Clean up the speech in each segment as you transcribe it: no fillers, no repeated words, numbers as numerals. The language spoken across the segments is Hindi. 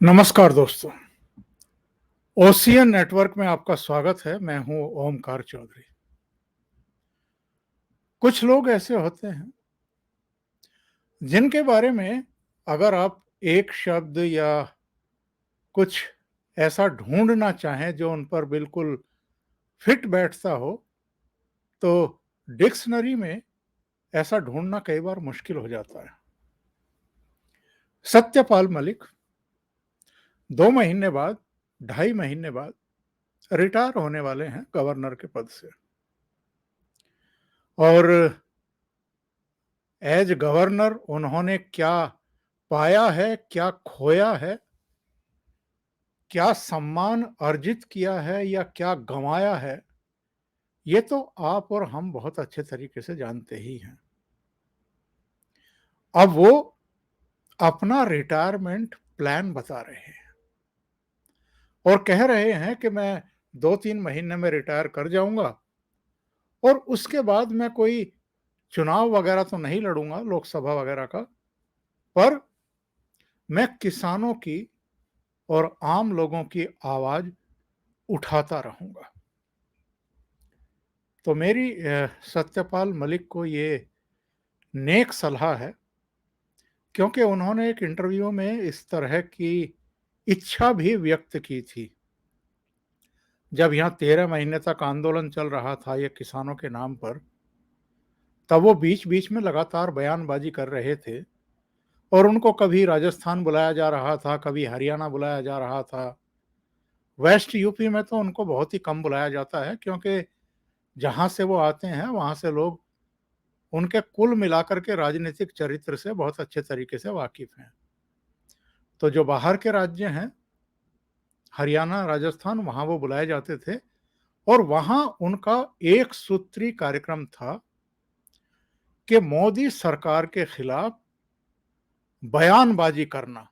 नमस्कार दोस्तों। ओशियन नेटवर्क में आपका स्वागत है। मैं हूं ओमकार चौधरी। कुछ लोग ऐसे होते हैं जिनके बारे में अगर आप एक शब्द या कुछ ऐसा ढूंढना चाहें जो उन पर बिल्कुल फिट बैठता हो, तो डिक्शनरी में ऐसा ढूंढना कई बार मुश्किल हो जाता है। सत्यपाल मलिक 2 महीने बाद, 2.5 महीने बाद रिटायर होने वाले हैं गवर्नर के पद से। और एज गवर्नर उन्होंने क्या पाया है, क्या खोया है, क्या सम्मान अर्जित किया है या क्या गंवाया है, ये तो आप और हम बहुत अच्छे तरीके से जानते ही हैं। अब वो अपना रिटायरमेंट प्लान बता रहे हैं और कह रहे हैं कि मैं 2-3 महीने में रिटायर कर जाऊंगा और उसके बाद मैं कोई चुनाव वगैरह तो नहीं लड़ूंगा, लोकसभा वगैरह का, पर मैं किसानों की और आम लोगों की आवाज उठाता रहूंगा। तो मेरी सत्यपाल मलिक को ये नेक सलाह है, क्योंकि उन्होंने एक इंटरव्यू में इस तरह की इच्छा भी व्यक्त की थी। जब यहाँ 13 महीने तक आंदोलन चल रहा था ये किसानों के नाम पर, तब वो बीच बीच में लगातार बयानबाजी कर रहे थे और उनको कभी राजस्थान बुलाया जा रहा था, कभी हरियाणा बुलाया जा रहा था। वेस्ट यूपी में तो उनको बहुत ही कम बुलाया जाता है, क्योंकि जहाँ से वो आते हैं वहाँ से लोग उनके कुल मिलाकर के राजनीतिक चरित्र से बहुत अच्छे तरीके से वाकिफ हैं। तो जो बाहर के राज्य हैं, हरियाणा, राजस्थान, वहाँ वो बुलाए जाते थे और वहाँ उनका एक सूत्री कार्यक्रम था कि मोदी सरकार के खिलाफ बयानबाजी करना।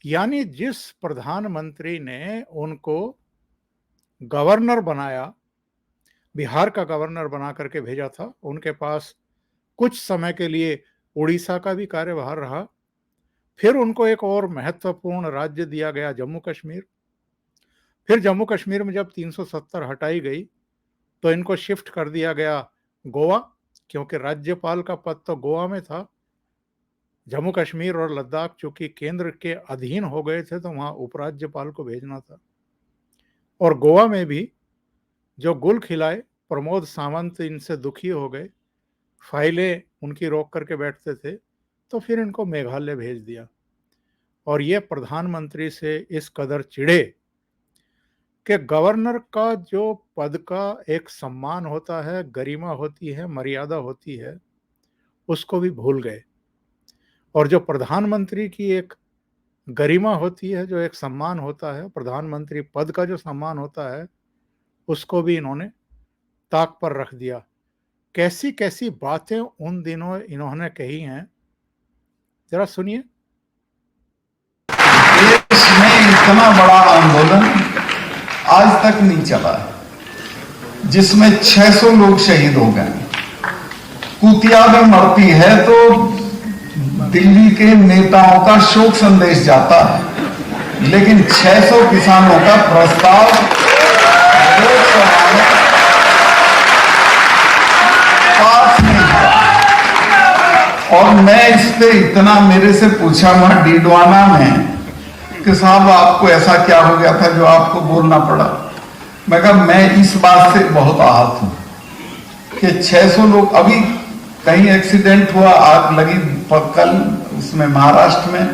यानी जिस प्रधानमंत्री ने उनको गवर्नर बनाया, बिहार का गवर्नर बना करके भेजा था, उनके पास कुछ समय के लिए उड़ीसा का भी कार्यभार रहा, फिर उनको एक और महत्वपूर्ण राज्य दिया गया, जम्मू कश्मीर। फिर जम्मू कश्मीर में जब 370 हटाई गई तो इनको शिफ्ट कर दिया गया गोवा, क्योंकि राज्यपाल का पद तो गोवा में था। जम्मू कश्मीर और लद्दाख चूंकि केंद्र के अधीन हो गए थे, तो वहां उपराज्यपाल को भेजना था। और गोवा में भी जो गुल खिलाए प्रमोद सावंत इनसे दुखी हो गए, फाइलें उनकी रोक करके बैठते थे, तो फिर इनको मेघालय भेज दिया। और ये प्रधानमंत्री से इस कदर चिढ़े कि गवर्नर का जो पद का एक सम्मान होता है, गरिमा होती है, मर्यादा होती है, उसको भी भूल गए। और जो प्रधानमंत्री की एक गरिमा होती है, जो एक सम्मान होता है, प्रधानमंत्री पद का जो सम्मान होता है, उसको भी इन्होंने ताक पर रख दिया। कैसी कैसी बातें उन दिनों इन्होंने कही हैं, जरा सुनिए। देश में इतना बड़ा आंदोलन आज तक नहीं चला है जिसमें 600 लोग शहीद हो गए। कुतिया भी मरती है तो दिल्ली के नेताओं का शोक संदेश जाता है, लेकिन 600 किसानों का प्रस्ताव लोकसभा में पास नहीं हुआ। और मैं इस पे इतना, मेरे से पूछा वहां डीडवाना में कि साहब आपको ऐसा क्या हो गया था जो आपको बोलना पड़ा। मैं कहा मैं इस बात से बहुत आहत हूं कि 600 लोग, अभी कहीं एक्सीडेंट हुआ, आग लगी कल उसमें महाराष्ट्र में,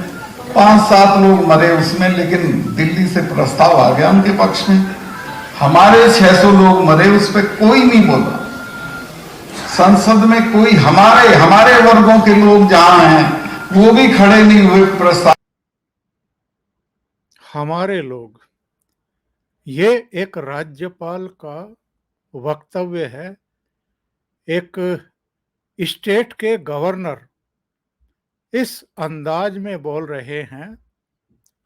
5-7 लोग मरे उसमें, लेकिन दिल्ली से प्रस्ताव आ गया उनके पक्ष में। हमारे 600 लोग मरे, उस पर कोई नहीं बोला। संसद में कोई हमारे वर्गों के लोग जहां हैं वो भी खड़े नहीं हुए प्रस्ताव। हमारे लोग, ये एक राज्यपाल का वक्तव्य है। एक स्टेट के गवर्नर इस अंदाज में बोल रहे हैं,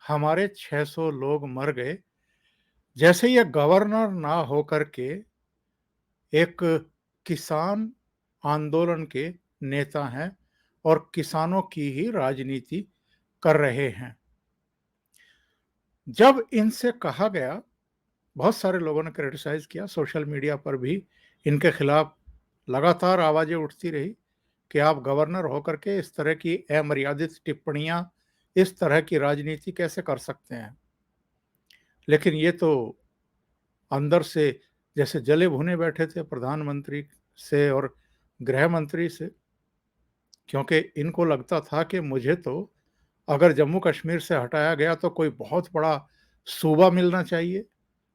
हमारे 600 लोग मर गए, जैसे ये गवर्नर ना होकर के एक किसान आंदोलन के नेता हैं और किसानों की ही राजनीति कर रहे हैं। जब इनसे कहा गया, बहुत सारे लोगों ने क्रिटिसाइज किया, सोशल मीडिया पर भी इनके खिलाफ लगातार आवाजें उठती रही कि आप गवर्नर होकर के इस तरह की अमर्यादित टिप्पणियां, इस तरह की राजनीति कैसे कर सकते हैं। लेकिन ये तो अंदर से जैसे जले भुने बैठे थे प्रधानमंत्री से और गृह मंत्री से, क्योंकि इनको लगता था कि मुझे तो अगर जम्मू कश्मीर से हटाया गया तो कोई बहुत बड़ा सूबा मिलना चाहिए,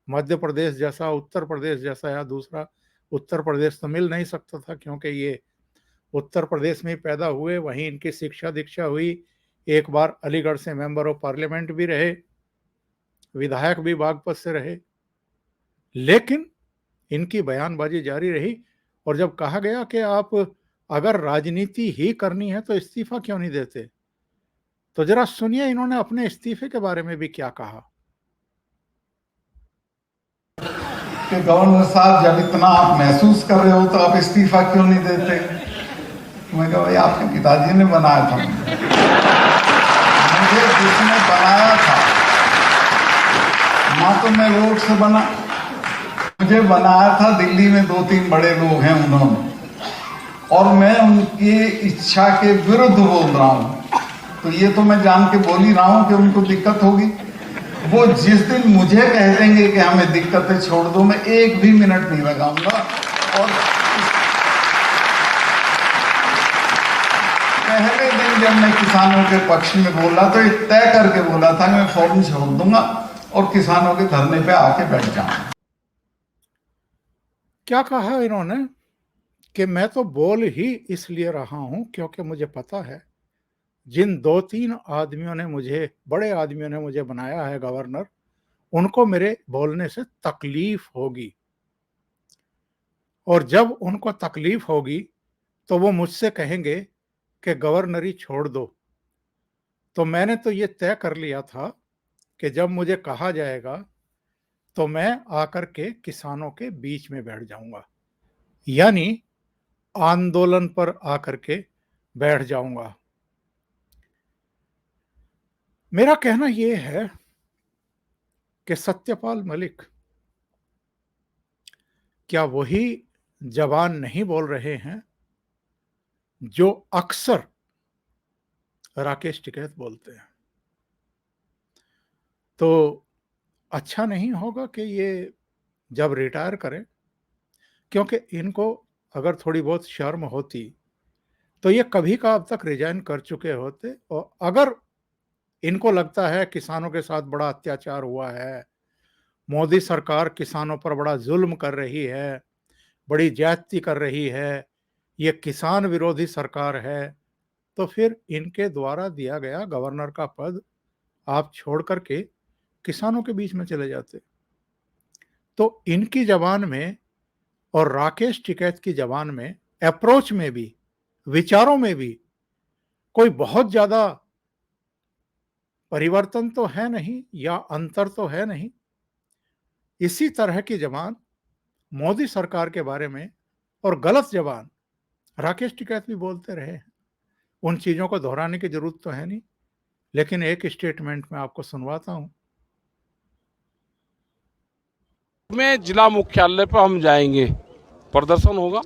मध्य प्रदेश जैसा, उत्तर प्रदेश जैसा, या दूसरा उत्तर प्रदेश तो मिल नहीं सकता था, क्योंकि ये उत्तर प्रदेश में ही पैदा हुए, वहीं इनकी शिक्षा दीक्षा हुई, एक बार अलीगढ़ से मेंबर ऑफ पार्लियामेंट भी रहे, विधायक भी बागपत से रहे। लेकिन इनकी बयानबाजी जारी रही, और जब कहा गया कि आप अगर राजनीति ही करनी है तो इस्तीफा क्यों नहीं देते, तो जरा सुनिए इन्होंने अपने इस्तीफे के बारे में भी क्या कहा। कि गवर्नर साहब, जब इतना आप महसूस कर रहे हो तो आप इस्तीफा क्यों नहीं देते? मैं कहा, भाई आपके पिताजी ने बनाया था मुझे जिसने बनाया था, ना तो मैं वोट से बना, मुझे बनाया था दिल्ली में 2-3 बड़े लोग हैं उन्होंने, और मैं उनकी इच्छा के विरुद्ध बोल रहा हूं, तो ये तो मैं जान के बोल ही रहा हूं कि उनको दिक्कत होगी। वो जिस दिन मुझे कह देंगे कि हमें दिक्कतें छोड़ दो, मैं एक भी मिनट नहीं लगाऊंगा। और पहले दिन जब मैं किसानों के पक्ष में बोला तो ये तय करके बोला था कि मैं फौरन छोड़ दूंगा और किसानों के धरने पे आके बैठ जाऊंगा। क्या कहा इन्होंने कि मैं तो बोल ही इसलिए रहा हूं क्योंकि मुझे पता है जिन 2-3 आदमियों ने मुझे, बड़े आदमियों ने मुझे बनाया है गवर्नर, उनको मेरे बोलने से तकलीफ होगी, और जब उनको तकलीफ होगी तो वो मुझसे कहेंगे कि गवर्नरी छोड़ दो। तो मैंने तो ये तय कर लिया था कि जब मुझे कहा जाएगा तो मैं आकर के किसानों के बीच में बैठ जाऊंगा, यानी आंदोलन पर आकर के बैठ जाऊंगा। मेरा कहना यह है कि सत्यपाल मलिक क्या वही जवान नहीं बोल रहे हैं जो अक्सर राकेश टिकैत बोलते हैं? तो अच्छा नहीं होगा कि ये जब रिटायर करें, क्योंकि इनको अगर थोड़ी बहुत शर्म होती तो ये कभी का अब तक रिजाइन कर चुके होते। और अगर इनको लगता है किसानों के साथ बड़ा अत्याचार हुआ है, मोदी सरकार किसानों पर बड़ा जुल्म कर रही है, बड़ी ज्यादती कर रही है, ये किसान विरोधी सरकार है, तो फिर इनके द्वारा दिया गया गवर्नर का पद आप छोड़ करके किसानों के बीच में चले जाते। तो इनकी जबान में और राकेश टिकैत की जबान में, अप्रोच में भी, विचारों में भी कोई बहुत ज्यादा परिवर्तन तो है नहीं या अंतर तो है नहीं। इसी तरह की जबान मोदी सरकार के बारे में और गलत जबान राकेश टिकैत भी बोलते रहे हैं। उन चीजों को दोहराने की जरूरत तो है नहीं, लेकिन एक स्टेटमेंट में आपको सुनवाता हूं। में जिला मुख्यालय पर हम जाएंगे, प्रदर्शन होगा,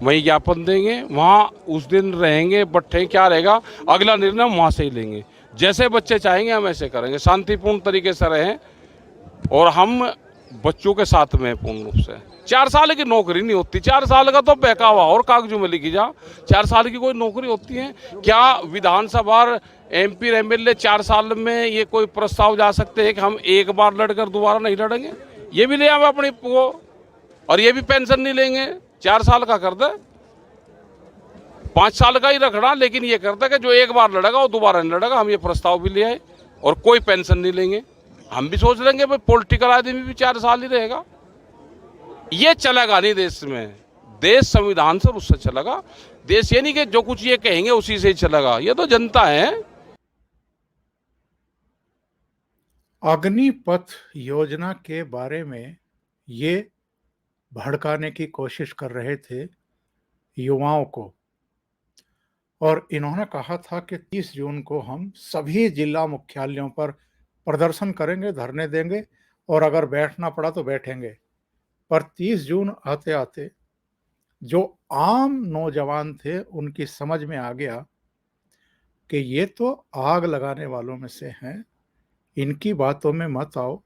वहीं ज्ञापन देंगे, वहाँ उस दिन रहेंगे, बैठे क्या रहेगा, अगला निर्णय हम वहाँ से ही लेंगे। जैसे बच्चे चाहेंगे हम ऐसे करेंगे, शांतिपूर्ण तरीके से रहें, और हम बच्चों के साथ में पूर्ण रूप से। 4 साल की नौकरी नहीं होती, 4 साल का तो बहकावा और कागजों में लिखी जा, 4 साल की कोई नौकरी होती है क्या? विधानसभा MP MLA 4 साल में ये कोई प्रस्ताव जा सकते हैं कि हम एक बार लड़कर दोबारा नहीं लड़ेंगे? ये भी ले आवे अपनी वो, और ये भी पेंशन नहीं लेंगे, 4 साल का कर दे, 5 साल का ही रखना, लेकिन ये करता कि जो एक बार लड़ेगा वो दोबारा नहीं लड़ेगा। हम ये प्रस्ताव भी ले आए, और कोई पेंशन नहीं लेंगे। हम भी सोच लेंगे भाई पॉलिटिकल आदमी भी 4 साल ही रहेगा। ये चलेगा नहीं देश में, देश संविधान से उससे चलेगा। देश ये नहीं कि जो कुछ ये कहेंगे उसी से ही चलेगा, ये तो जनता है। अग्निपथ योजना के बारे में ये भड़काने की कोशिश कर रहे थे युवाओं को, और इन्होंने कहा था कि 30 जून को हम सभी जिला मुख्यालयों पर प्रदर्शन करेंगे, धरने देंगे और अगर बैठना पड़ा तो बैठेंगे। पर 30 जून आते-आते जो आम नौजवान थे उनकी समझ में आ गया कि ये तो आग लगाने वालों में से हैं, इनकी बातों में मत आओ।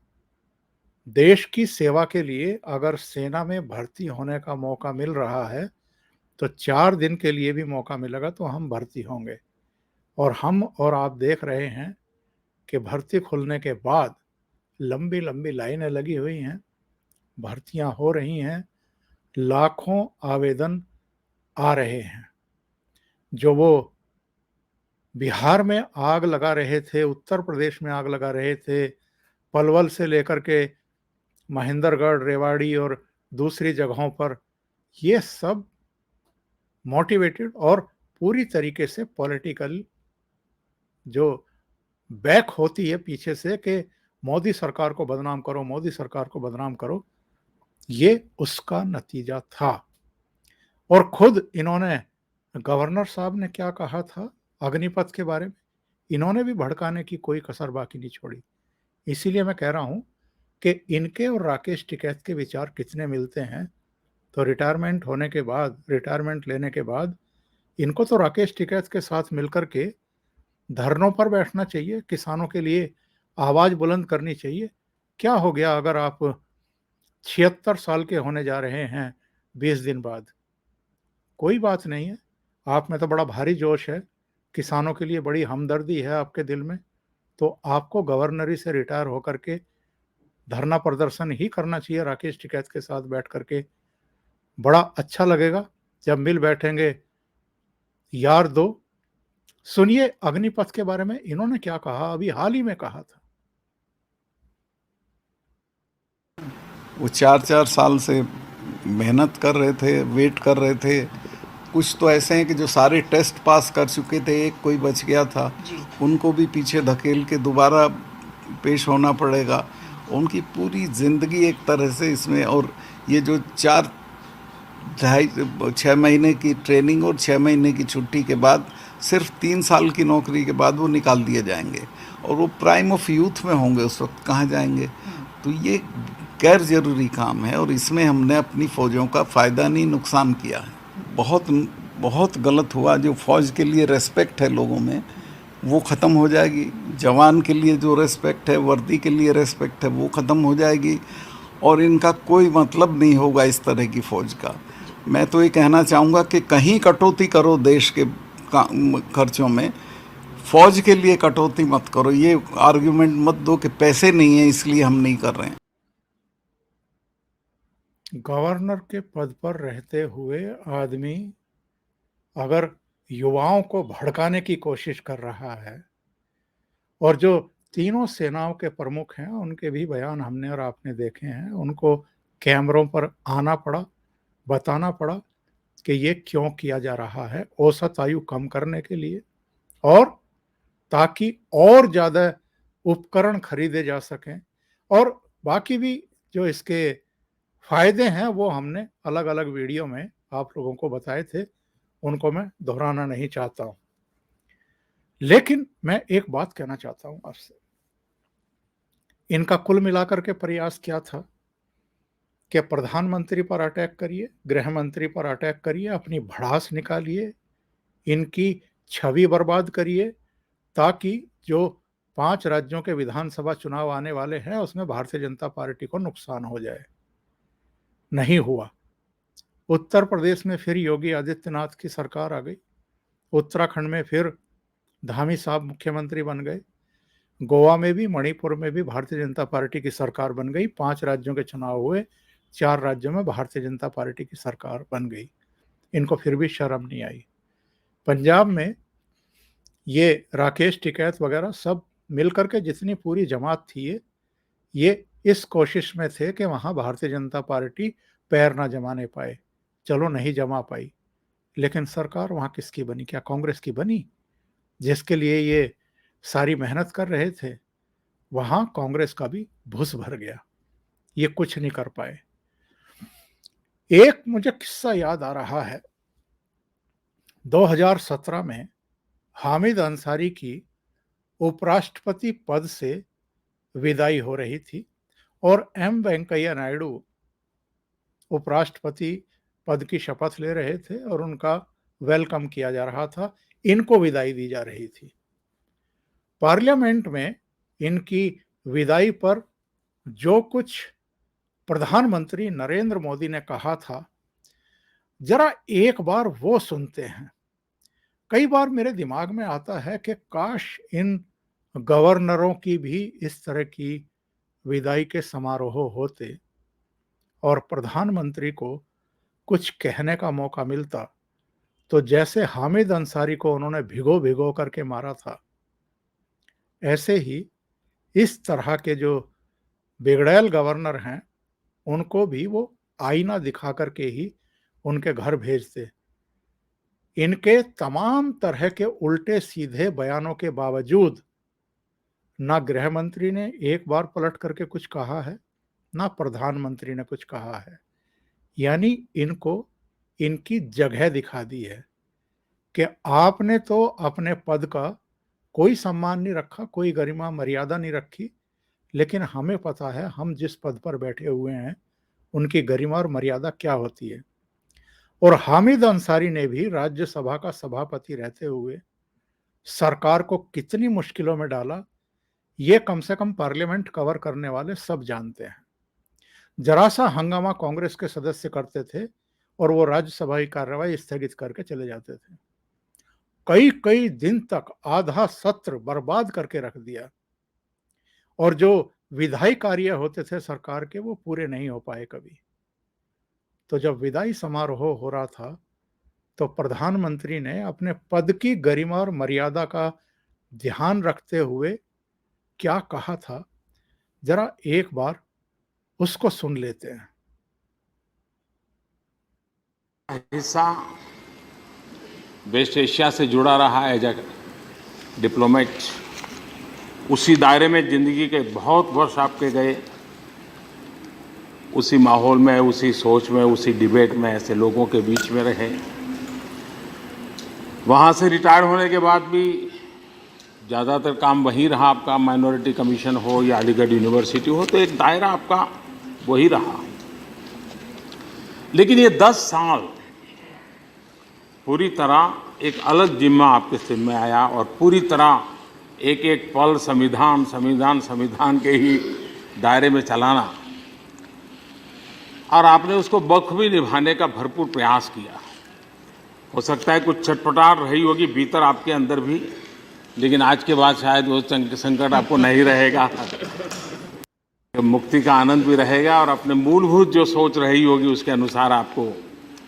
देश की सेवा के लिए अगर सेना में भर्ती होने का मौका मिल रहा है, तो 4 दिन के लिए भी मौका मिलेगा तो हम भर्ती होंगे। और हम और आप देख रहे हैं कि भर्ती खुलने के बाद लंबी-लंबी लाइनें लगी हुई हैं, भर्तियां हो रही हैं, लाखों आवेदन आ रहे हैं। जो वो बिहार में आग लगा रहे थे, उत्तर प्रदेश में आग लगा रहे थे, पलवल से लेकर के महेंद्रगढ़, रेवाड़ी और दूसरी जगहों पर, ये सब मोटिवेटेड और पूरी तरीके से पॉलिटिकल जो बैक होती है पीछे से कि मोदी सरकार को बदनाम करो, मोदी सरकार को बदनाम करो, ये उसका नतीजा था। और खुद इन्होंने, गवर्नर साहब ने क्या कहा था अग्निपथ के बारे में, इन्होंने भी भड़काने की कोई कसर बाकी नहीं छोड़ी। इसीलिए मैं कह रहा हूं कि इनके और राकेश टिकैत के विचार कितने मिलते हैं। तो रिटायरमेंट लेने के बाद इनको तो राकेश टिकैत के साथ मिलकर के धरनों पर बैठना चाहिए, किसानों के लिए आवाज बुलंद करनी चाहिए। क्या हो गया अगर आप 76 साल के होने जा रहे हैं 20 दिन बाद? कोई बात नहीं है, आप में तो बड़ा भारी जोश है, किसानों के लिए बड़ी हमदर्दी है आपके दिल में, तो आपको गवर्नरी से रिटायर होकर के धरना प्रदर्शन ही करना चाहिए राकेश टिकैत के साथ बैठ करके। बड़ा अच्छा लगेगा जब मिल बैठेंगे यार दो। सुनिए अग्निपथ के बारे में इन्होंने क्या कहा, अभी हाल ही में कहा था। वो 4-4 साल से मेहनत कर रहे थे, वेट कर रहे थे। कुछ तो ऐसे हैं कि जो सारे टेस्ट पास कर चुके थे, एक कोई बच गया था, उनको भी पीछे धकेल के दोबारा पेश होना पड़ेगा। उनकी पूरी ज़िंदगी एक तरह से इसमें, और ये जो 6 महीने की ट्रेनिंग और 6 महीने की छुट्टी के बाद सिर्फ 3 साल की नौकरी के बाद वो निकाल दिए जाएंगे, और वो प्राइम ऑफ यूथ में होंगे, उस वक्त कहाँ जाएंगे। तो ये गैर ज़रूरी काम है और इसमें हमने अपनी फ़ौजों का फ़ायदा नहीं, नुकसान किया है। बहुत गलत हुआ। जो फ़ौज के लिए रेस्पेक्ट है लोगों में, वो ख़त्म हो जाएगी। जवान के लिए जो रेस्पेक्ट है, वर्दी के लिए रेस्पेक्ट है, वो ख़त्म हो जाएगी और इनका कोई मतलब नहीं होगा इस तरह की फ़ौज का। मैं तो ये कहना चाहूँगा कि कहीं कटौती करो देश के खर्चों में, फ़ौज के लिए कटौती मत करो। ये आर्ग्यूमेंट मत दो कि पैसे नहीं है इसलिए हम नहीं कर रहे हैं। गवर्नर के पद पर रहते हुए आदमी अगर युवाओं को भड़काने की कोशिश कर रहा है, और जो तीनों सेनाओं के प्रमुख हैं उनके भी बयान हमने और आपने देखे हैं, उनको कैमरों पर आना पड़ा, बताना पड़ा कि ये क्यों किया जा रहा है, औसत आयु कम करने के लिए और ताकि और ज़्यादा उपकरण खरीदे जा सकें, और बाकी भी जो इसके फायदे हैं वो हमने अलग-अलग वीडियो में आप लोगों को बताए थे, उनको मैं दोहराना नहीं चाहता हूं। लेकिन मैं एक बात कहना चाहता हूं आपसे, इनका कुल मिलाकर के प्रयास क्या था कि प्रधानमंत्री पर अटैक करिए, गृह मंत्री पर अटैक करिए, अपनी भड़ास निकालिए, इनकी छवि बर्बाद करिए, ताकि जो 5 राज्यों के विधानसभा चुनाव आने वाले हैं उसमें भारतीय जनता पार्टी को नुकसान हो जाए। नहीं हुआ। उत्तर प्रदेश में फिर योगी आदित्यनाथ की सरकार आ गई, उत्तराखंड में फिर धामी साहब मुख्यमंत्री बन गए, गोवा में भी, मणिपुर में भी भारतीय जनता पार्टी की सरकार बन गई। 5 राज्यों के चुनाव हुए, 4 राज्यों में भारतीय जनता पार्टी की सरकार बन गई। इनको फिर भी शर्म नहीं आई। पंजाब में ये राकेश टिकैत वगैरह सब मिलकर के जितनी पूरी जमात थी, ये इस कोशिश में थे कि वहां भारतीय जनता पार्टी पैर ना जमाने पाए। चलो नहीं जमा पाई, लेकिन सरकार वहां किसकी बनी? क्या कांग्रेस की बनी? जिसके लिए ये सारी मेहनत कर रहे थे, वहां कांग्रेस का भी भुस भर गया, ये कुछ नहीं कर पाए। एक मुझे किस्सा याद आ रहा है, 2017 में हामिद अंसारी की उपराष्ट्रपति पद से विदाई हो रही थी और एम वेंकैया नायडू उपराष्ट्रपति पद की शपथ ले रहे थे और उनका वेलकम किया जा रहा था, इनको विदाई दी जा रही थी। पार्लियामेंट में इनकी विदाई पर जो कुछ प्रधानमंत्री नरेंद्र मोदी ने कहा था, जरा एक बार वो सुनते हैं। कई बार मेरे दिमाग में आता है कि काश इन गवर्नरों की भी इस तरह की विदाई के समारोह होते और प्रधानमंत्री को कुछ कहने का मौका मिलता, तो जैसे हामिद अंसारी को उन्होंने भिगो भिगो करके मारा था, ऐसे ही इस तरह के जो बिगड़ैल गवर्नर हैं, उनको भी वो आईना दिखा करके ही उनके घर भेजते। इनके तमाम तरह के उल्टे सीधे बयानों के बावजूद ना गृह मंत्री ने एक बार पलट करके कुछ कहा है, ना प्रधानमंत्री ने कुछ कहा है। यानी इनको इनकी जगह दिखा दी है कि आपने तो अपने पद का कोई सम्मान नहीं रखा, कोई गरिमा मर्यादा नहीं रखी, लेकिन हमें पता है हम जिस पद पर बैठे हुए हैं उनकी गरिमा और मर्यादा क्या होती है। और हामिद अंसारी ने भी राज्यसभा का सभापति रहते हुए सरकार को कितनी मुश्किलों में डाला, ये कम से कम पार्लियामेंट कवर करने वाले सब जानते हैं। जरा सा हंगामा कांग्रेस के सदस्य करते थे और वो राज्यसभा की कार्रवाई स्थगित करके चले जाते थे। कई कई दिन तक आधा सत्र बर्बाद करके रख दिया और जो विधायी कार्य होते थे सरकार के, वो पूरे नहीं हो पाए कभी। तो जब विदाई समारोह हो रहा था, तो प्रधानमंत्री ने अपने पद की गरिमा और मर्यादा का ध्यान रखते हुए क्या कहा था, जरा एक बार उसको सुन लेते हैं। हिस्सा वेस्ट एशिया से जुड़ा रहा एज ए डिप्लोमेट, उसी दायरे में ज़िंदगी के बहुत वर्ष आपके गए, उसी माहौल में, उसी सोच में, उसी डिबेट में ऐसे लोगों के बीच में रहे। वहाँ से रिटायर होने के बाद भी ज़्यादातर काम वहीं रहा आपका, माइनॉरिटी कमीशन हो या अलीगढ़ यूनिवर्सिटी हो, तो एक दायरा आपका वही रहा। लेकिन ये 10 साल पूरी तरह एक अलग जिम्मा आपके सिर में आया और पूरी तरह एक एक पल संविधान संविधान संविधान के ही दायरे में चलाना, और आपने उसको बखूबी निभाने का भरपूर प्रयास किया। हो सकता है कुछ छटपटाहट रही होगी भीतर आपके अंदर भी, लेकिन आज के बाद शायद वो संकट आपको नहीं रहेगा। मुक्ति का आनंद भी रहेगा और अपने मूलभूत जो सोच रही होगी उसके अनुसार आपको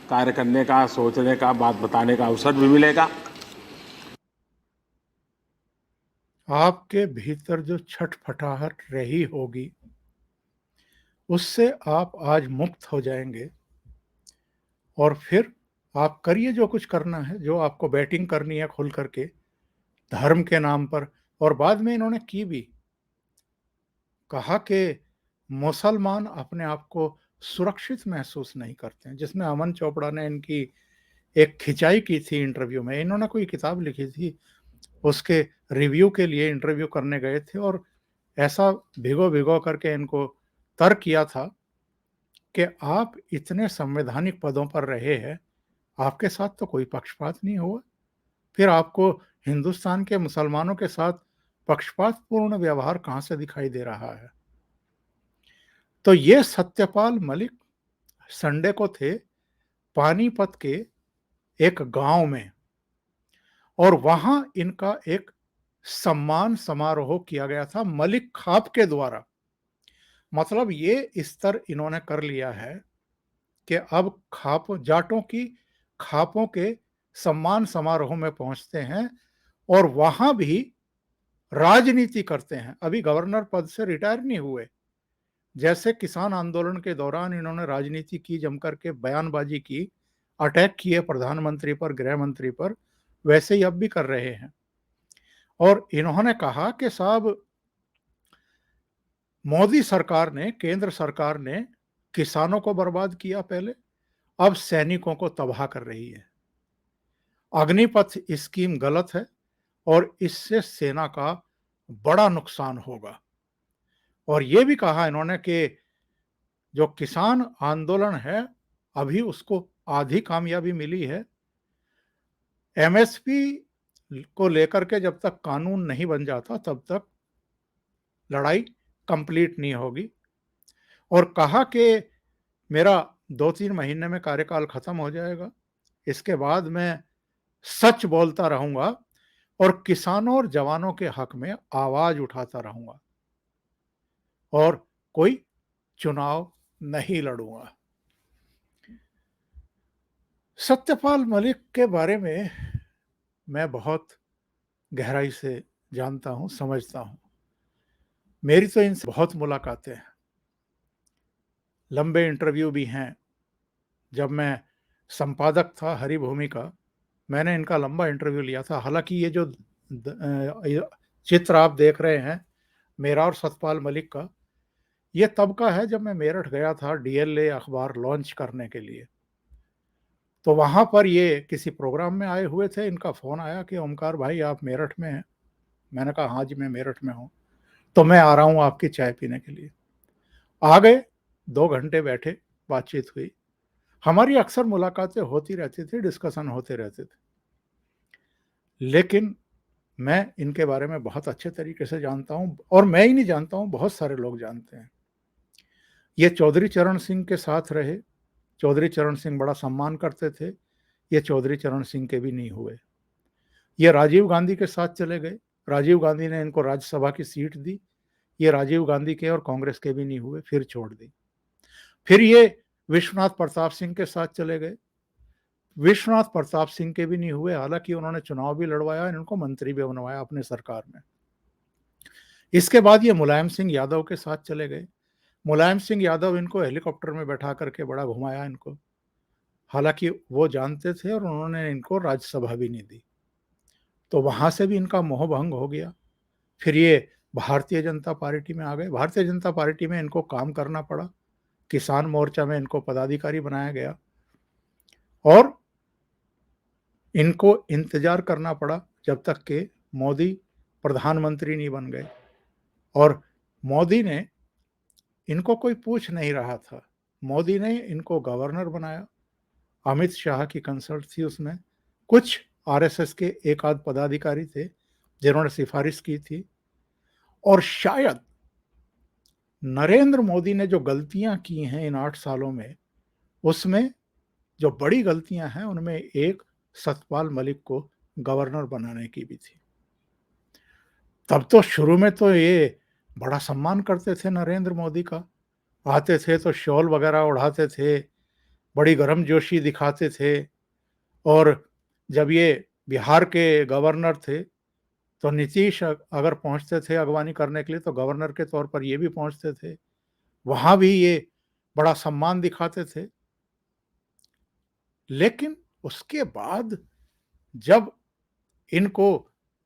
कार्य करने का, सोचने का, बात बताने का अवसर भी मिलेगा। आपके भीतर जो छटपटाहट रही होगी, उससे आप आज मुक्त हो जाएंगे और फिर आप करिए जो कुछ करना है, जो आपको बैटिंग करनी है खुल करके धर्म के नाम पर। और बाद में इन्होंने की भी, कहा कि मुसलमान अपने आप को सुरक्षित महसूस नहीं करते हैं, जिसमें अमन चोपड़ा ने इनकी एक खिंचाई की थी इंटरव्यू में। इन्होंने कोई किताब लिखी थी, उसके रिव्यू के लिए इंटरव्यू करने गए थे और ऐसा भिगो भिगो करके इनको तर्क किया था कि आप इतने संवैधानिक पदों पर रहे हैं, आपके साथ तो कोई पक्षपात नहीं हुआ, फिर आपको हिंदुस्तान के मुसलमानों के साथ पक्षपातपूर्ण व्यवहार कहाँ से दिखाई दे रहा है। तो ये सत्यपाल मलिक संडे को थे पानीपत के एक गांव में और वहां इनका एक सम्मान समारोह किया गया था मलिक खाप के द्वारा। मतलब ये स्तर इन्होंने कर लिया है कि अब खाप जाटों की खापों के सम्मान समारोह में पहुंचते हैं और वहां भी राजनीति करते हैं। अभी गवर्नर पद से रिटायर नहीं हुए, जैसे किसान आंदोलन के दौरान इन्होंने राजनीति की, जमकर के बयानबाजी की, अटैक किए प्रधानमंत्री पर, गृह मंत्री पर, वैसे ही अब भी कर रहे हैं। और इन्होंने कहा कि साहब मोदी सरकार ने, केंद्र सरकार ने किसानों को बर्बाद किया पहले, अब सैनिकों को तबाह कर रही है। अग्निपथ स्कीम गलत है और इससे सेना का बड़ा नुकसान होगा। और ये भी कहा इन्होंने कि जो किसान आंदोलन है, अभी उसको आधी कामयाबी मिली है। एमएसपी को लेकर के जब तक कानून नहीं बन जाता, तब तक लड़ाई कंप्लीट नहीं होगी। और कहा कि मेरा 2-3 महीने में कार्यकाल खत्म हो जाएगा, इसके बाद मैं सच बोलता रहूंगा और किसानों और जवानों के हक में आवाज उठाता रहूंगा और कोई चुनाव नहीं लड़ूंगा। सत्यपाल मलिक के बारे में मैं बहुत गहराई से जानता हूं, समझता हूं। मेरी तो इनसे बहुत मुलाकातें हैं, लंबे इंटरव्यू भी हैं। जब मैं संपादक था हरिभूमि का, मैंने इनका लंबा इंटरव्यू लिया था। हालांकि ये जो चित्र आप देख रहे हैं मेरा और सतपाल मलिक का, ये तब का है जब मैं मेरठ गया था डीएलए अखबार लॉन्च करने के लिए। तो वहां पर ये किसी प्रोग्राम में आए हुए थे, इनका फोन आया कि ओमकार भाई आप मेरठ में हैं। मैंने कहा हाँ जी मैं मेरठ में हूँ, तो मैं आ रहा हूँ आपकी चाय पीने के लिए। आ गए, 2 घंटे बैठे, बातचीत हुई। हमारी अक्सर मुलाकातें होती रहती थी, डिस्कशन होते रहते थे। लेकिन मैं इनके बारे में बहुत अच्छे तरीके से जानता हूं, और मैं ही नहीं जानता हूं, बहुत सारे लोग जानते हैं। ये चौधरी चरण सिंह के साथ रहे, चौधरी चरण सिंह बड़ा सम्मान करते थे, ये चौधरी चरण सिंह के भी नहीं हुए। ये राजीव गांधी के साथ चले गए, राजीव गांधी ने इनको राज्यसभा की सीट दी, ये राजीव गांधी के और कांग्रेस के भी नहीं हुए, फिर छोड़ दी। फिर ये विश्वनाथ प्रताप सिंह के साथ चले गए, विश्वनाथ प्रताप सिंह के भी नहीं हुए। हालांकि उन्होंने चुनाव भी लड़वाया, इनको मंत्री भी बनवाया अपने सरकार में। इसके बाद ये मुलायम सिंह यादव के साथ चले गए। मुलायम सिंह यादव इनको हेलीकॉप्टर में बैठा करके बड़ा घुमाया इनको, हालांकि वो जानते थे और उन्होंने इनको राज्यसभा भी नहीं दी। तो वहां से भी इनका मोह भंग हो गया। फिर ये भारतीय जनता पार्टी में आ गए। भारतीय जनता पार्टी में इनको काम करना पड़ा, किसान मोर्चा में इनको पदाधिकारी बनाया गया और इनको इंतजार करना पड़ा जब तक कि मोदी प्रधानमंत्री नहीं बन गए। और मोदी ने, इनको कोई पूछ नहीं रहा था, मोदी ने इनको गवर्नर बनाया। अमित शाह की कंसल्ट थी उसमें, कुछ आरएसएस के एक आध पदाधिकारी थे जिन्होंने सिफारिश की थी। और शायद नरेंद्र मोदी ने जो गलतियां की हैं इन 8 सालों में, उसमें जो बड़ी गलतियां हैं उनमें एक सतपाल मलिक को गवर्नर बनाने की भी थी। तब तो शुरू में तो ये बड़ा सम्मान करते थे नरेंद्र मोदी का, आते थे तो शॉल वगैरह उड़ाते थे, बड़ी गर्मजोशी दिखाते थे। और जब ये बिहार के गवर्नर थे तो नीतीश अगर पहुंचते थे अगवानी करने के लिए तो गवर्नर के तौर पर ये भी पहुंचते थे, वहां भी ये बड़ा सम्मान दिखाते थे। लेकिन उसके बाद जब इनको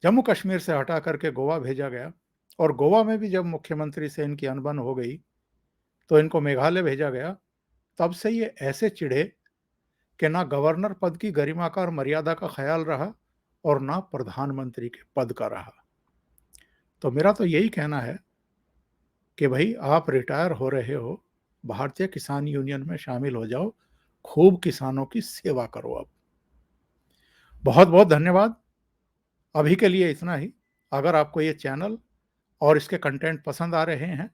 जम्मू कश्मीर से हटा करके गोवा भेजा गया, और गोवा में भी जब मुख्यमंत्री से इनकी अनबन हो गई तो इनको मेघालय भेजा गया, तब से ये ऐसे चिढ़े कि ना गवर्नर पद की गरिमा का और मर्यादा का ख्याल रहा और ना प्रधानमंत्री के पद का रहा। तो मेरा तो यही कहना है कि भाई आप रिटायर हो रहे हो, भारतीय किसान यूनियन में शामिल हो जाओ, खूब किसानों की सेवा करो। अब बहुत बहुत धन्यवाद। अभी के लिए इतना ही। अगर आपको ये चैनल और इसके कंटेंट पसंद आ रहे हैं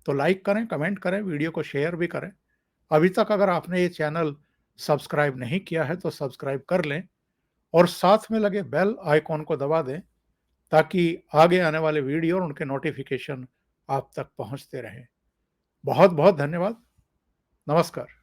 तो लाइक करें, कमेंट करें, वीडियो को शेयर भी करें। अभी तक अगर आपने ये चैनल सब्सक्राइब नहीं किया है तो सब्सक्राइब कर लें और साथ में लगे बेल आइकॉन को दबा दें ताकि आगे आने वाले वीडियो और उनके नोटिफिकेशन आप तक पहुंचते रहें। बहुत बहुत धन्यवाद। नमस्कार।